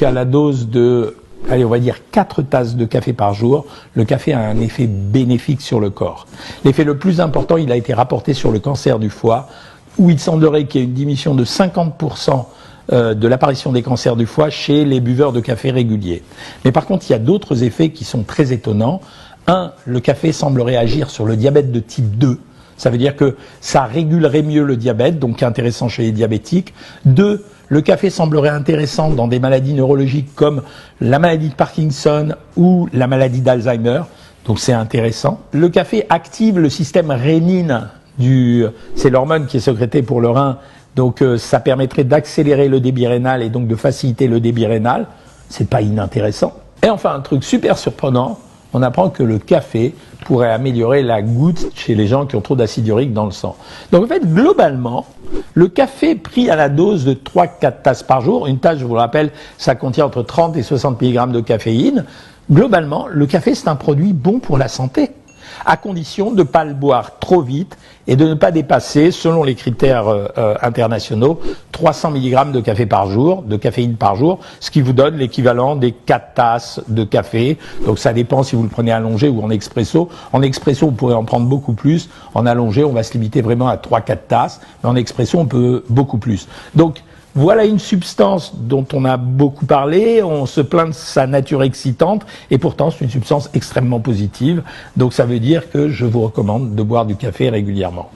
qu'à la dose de, allez, on va dire 4 tasses de café par jour, le café a un effet bénéfique sur le corps. L'effet le plus important, il a été rapporté sur le cancer du foie, où il semblerait qu'il y ait une diminution de 50% de l'apparition des cancers du foie chez les buveurs de café réguliers. Mais par contre, il y a d'autres effets qui sont très étonnants. Un, le café semblerait agir sur le diabète de type 2. Ça veut dire que ça régulerait mieux le diabète, donc intéressant chez les diabétiques. 2, le café semblerait intéressant dans des maladies neurologiques comme la maladie de Parkinson ou la maladie d'Alzheimer, donc c'est intéressant. Le café active le système rénine, c'est l'hormone qui est sécrétée pour le rein, donc ça permettrait d'accélérer le débit rénal et donc de faciliter le débit rénal, c'est pas inintéressant. Et enfin, un truc super surprenant, on apprend que le café pourrait améliorer la goutte chez les gens qui ont trop d'acide urique dans le sang. Donc en fait, globalement, le café pris à la dose de 3-4 tasses par jour, une tasse, je vous le rappelle, ça contient entre 30 et 60 mg de caféine, globalement, le café c'est un produit bon pour la santé, à condition de ne pas le boire trop vite et de ne pas dépasser, selon les critères internationaux, 300 mg de café par jour, de caféine par jour, ce qui vous donne l'équivalent des 4 tasses de café. Donc ça dépend si vous le prenez allongé ou en expresso. En expresso, vous pourrez en prendre beaucoup plus. En allongé, on va se limiter vraiment à 3-4 tasses. Mais en expresso, on peut beaucoup plus. Donc, voilà une substance dont on a beaucoup parlé, on se plaint de sa nature excitante, et pourtant c'est une substance extrêmement positive. Donc ça veut dire que je vous recommande de boire du café régulièrement.